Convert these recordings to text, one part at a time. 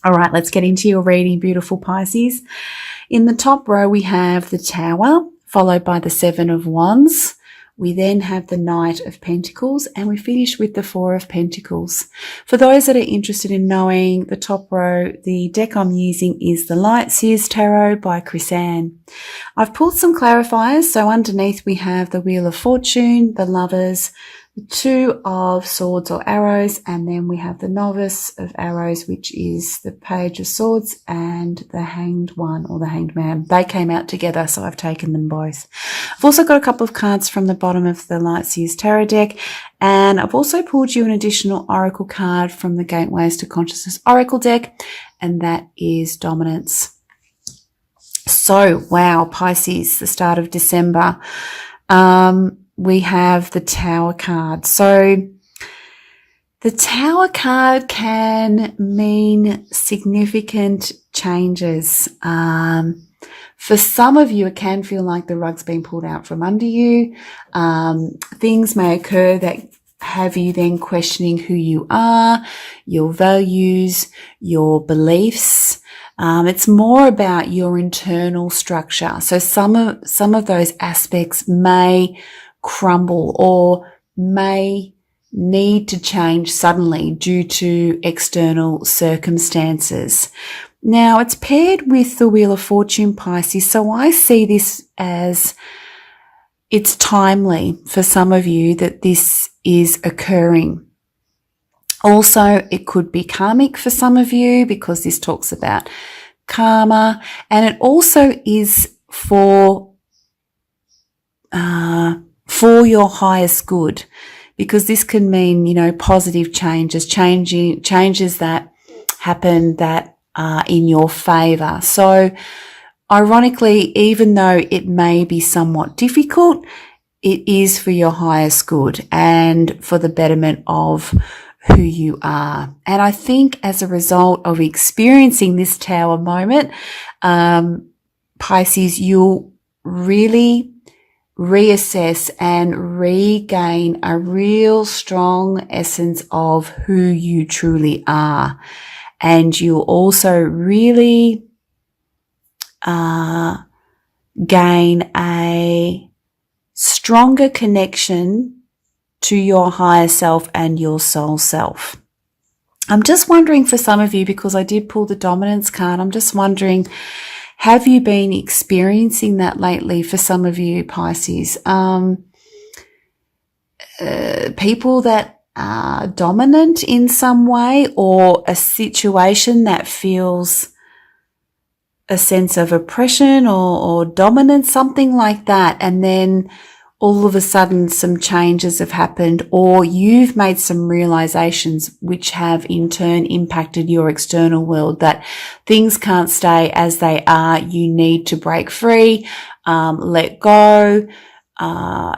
All right, let's get into your reading, beautiful Pisces. In the top row, we have the Tower, followed by the Seven of Wands. We then have the Knight of Pentacles, and we finish with the Four of Pentacles. For those that are interested in knowing the top row, the deck I'm using is the Light Seers Tarot by Chris-Anne. I've pulled some clarifiers, so underneath we have the Wheel of Fortune, the Lovers, the Two of Swords or Arrows, and then we have the Novice of Arrows, which is the Page of Swords, and the Hanged One or the Hanged Man. They came out together, so I've taken them both. I've also got a couple of cards from the bottom of the Light Seers Tarot deck, and I've also pulled you an additional Oracle card from the Gateways to Consciousness Oracle deck, and that is Dominance. So, wow, Pisces, the start of December. We have the Tower card. So the Tower card can mean significant changes. For some of you, it can feel like the rug's been pulled out from under you. Things may occur that have you then questioning who you are, your values, your beliefs. It's more about your internal structure. So some of those aspects may crumble or may need to change suddenly due to external circumstances. Now, it's paired with the Wheel of Fortune, Pisces, so I see this as it's timely for some of you that this is occurring. Also, it could be karmic for some of you because this talks about karma, and it also is for your highest good, because this can mean, you know, positive changes that happen that are in your favor. So ironically, even though it may be somewhat difficult, it is for your highest good and for the betterment of who you are. And I think as a result of experiencing this Tower moment, Pisces, you'll really reassess and regain a real strong essence of who you truly are. And you'll also really gain a stronger connection to your higher self and your soul self. I'm just wondering for some of you, because I did pull the Dominance card, I'm just wondering, have you been experiencing that lately for some of you, Pisces? People that are dominant in some way, or a situation that feels a sense of oppression or dominance, something like that. And then all of a sudden some changes have happened, or you've made some realizations which have in turn impacted your external world, that things can't stay as they are. You need to break free, let go.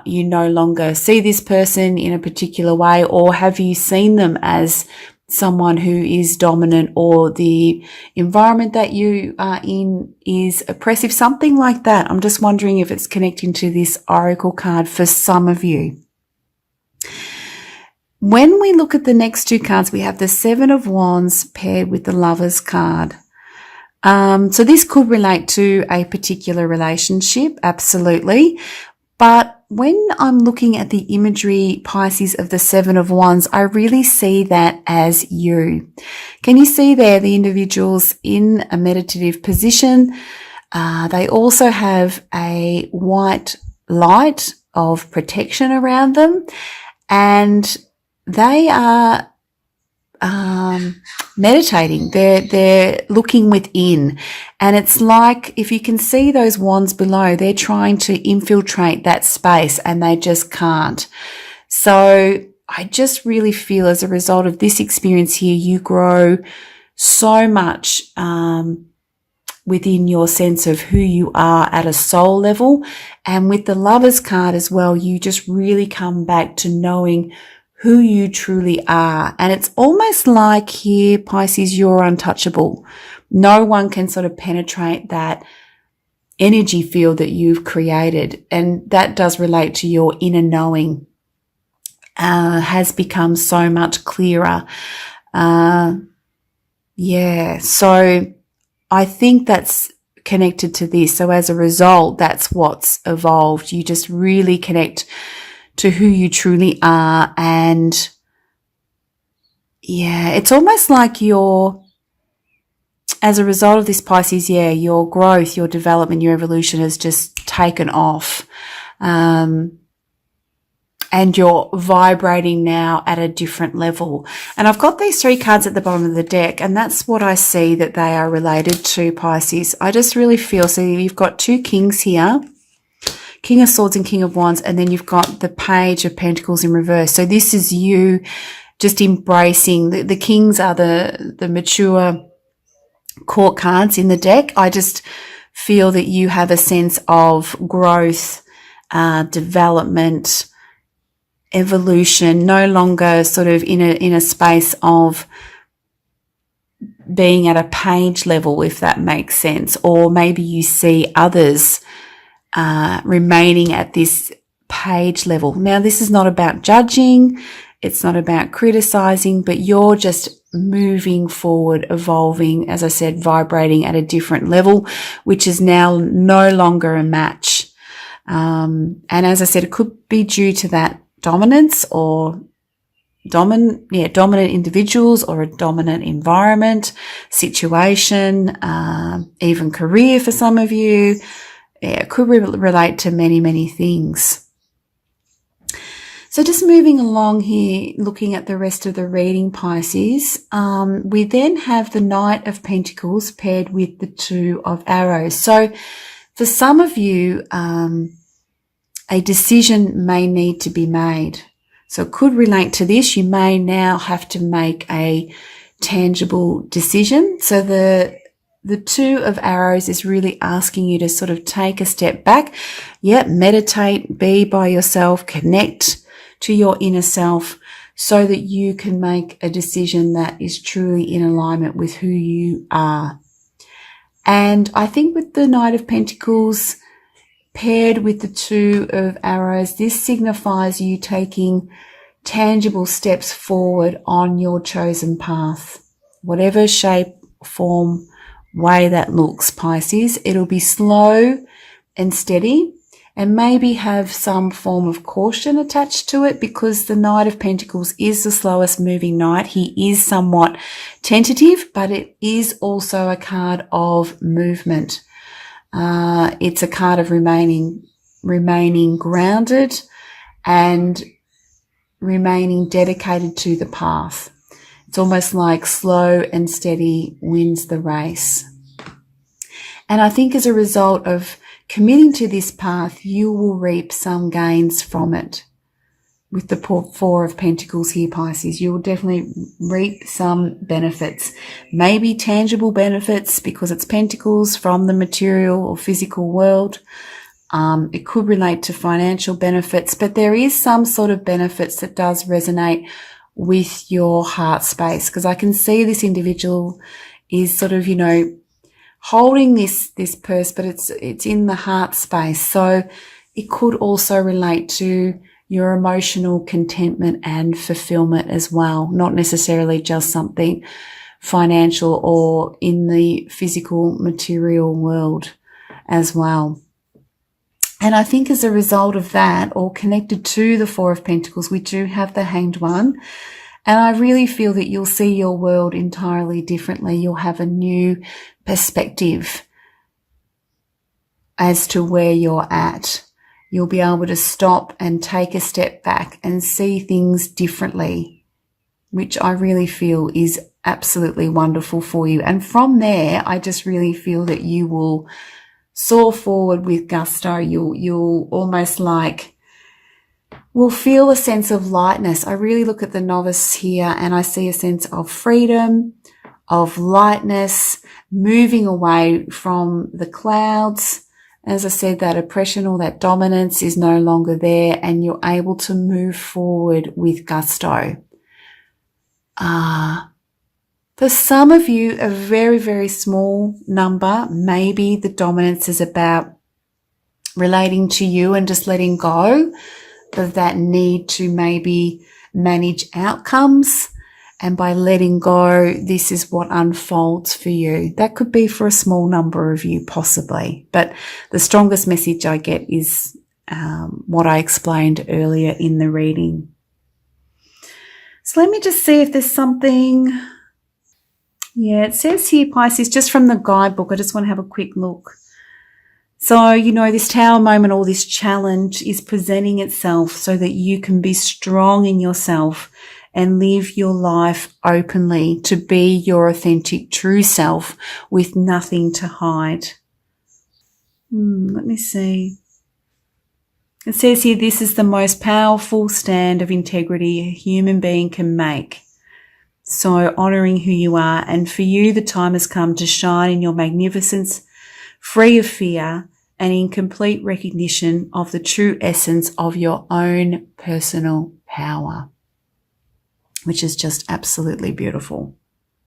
You no longer see this person in a particular way, or have you seen them as someone who is dominant, or the environment that you are in is oppressive, something like that. I'm just wondering if it's connecting to this Oracle card for some of you. When we look at the next two cards, we have the Seven of Wands paired with the Lovers card. So this could relate to a particular relationship, absolutely. But when I'm looking at the imagery, Pisces, of the Seven of Wands, I really see that as you. Can you see there the individuals in a meditative position? They also have a white light of protection around them, and they are meditating. They're looking within, and it's like, if you can see those wands below, they're trying to infiltrate that space and they just can't. So I just really feel, as a result of this experience here, you grow so much within your sense of who you are at a soul level. And with the Lovers card as well, you just really come back to knowing who you truly are. And it's almost like here, Pisces, you're untouchable. No one can sort of penetrate that energy field that you've created. And that does relate to your inner knowing, has become so much clearer. Yeah. So I think that's connected to this. So as a result, that's what's evolved. You just really connect to who you truly are. And yeah, it's almost like as a result of this, Pisces, yeah, your growth, your development, your evolution has just taken off. And you're vibrating now at a different level. And I've got these 3 cards at the bottom of the deck, and that's what I see that they are related to, Pisces. I just really feel, so you've got 2 kings here, King of Swords and King of Wands, and then you've got the Page of Pentacles in reverse. So this is you just embracing, the kings are the mature court cards in the deck. I just feel that you have a sense of growth, development, evolution, no longer sort of in a space of being at a page level, if that makes sense. Or maybe you see others remaining at this page level. Now, this is not about judging, it's not about criticizing, but you're just moving forward, evolving, as I said, vibrating at a different level, which is now no longer a match. And as I said, it could be due to that dominance or dominant individuals or a dominant environment, situation, even career for some of you. Yeah, it could relate to many, many things. So just moving along here, looking at the rest of the reading, Pisces, we then have the Knight of Pentacles paired with the 2 of Arrows. So for some of you, a decision may need to be made. So it could relate to this. You may now have to make a tangible decision. So the 2 of Arrows is really asking you to sort of take a step back. Yeah, meditate, be by yourself, connect to your inner self so that you can make a decision that is truly in alignment with who you are. And I think with the Knight of Pentacles paired with the 2 of Arrows, this signifies you taking tangible steps forward on your chosen path. Whatever shape, form, way that looks, Pisces, it'll be slow and steady and maybe have some form of caution attached to it because the Knight of Pentacles is the slowest moving knight. He is somewhat tentative, but it is also a card of movement. It's a card of remaining grounded and remaining dedicated to the path. It's almost like slow and steady wins the race. And I think as a result of committing to this path, you will reap some gains from it. With the 4 of Pentacles here, Pisces, you will definitely reap some benefits, maybe tangible benefits because it's Pentacles from the material or physical world. It could relate to financial benefits, but there is some sort of benefits that does resonate with your heart space because I can see this individual is sort of, holding this purse, but it's in the heart space. So it could also relate to your emotional contentment and fulfillment as well, not necessarily just something financial or in the physical material world as well. And I think as a result of that, or connected to the 4 of Pentacles, we do have the Hanged One. And I really feel that you'll see your world entirely differently. You'll have a new perspective as to where you're at. You'll be able to stop and take a step back and see things differently, which I really feel is absolutely wonderful for you. And from there, I just really feel that you will soar forward with gusto. You'll almost will feel a sense of lightness. I really look at the Novice here and I see a sense of freedom, of lightness, moving away from the clouds. As I said, that oppression or that dominance is no longer there and you're able to move forward with gusto. For some of you, a very, very small number, maybe the dominance is about relating to you and just letting go of that need to maybe manage outcomes And by letting go, this is what unfolds for you. That could be for a small number of you, possibly. But the strongest message I get is what I explained earlier in the reading. So let me just see if there's something. Yeah, it says here, Pisces, just from the guidebook. I just want to have a quick look. So, this tower moment or this challenge is presenting itself so that you can be strong in yourself and live your life openly, to be your authentic true self with nothing to hide. Let me see. It says here, this is the most powerful stand of integrity a human being can make. So honouring who you are, and for you the time has come to shine in your magnificence, free of fear and in complete recognition of the true essence of your own personal power, which is just absolutely beautiful.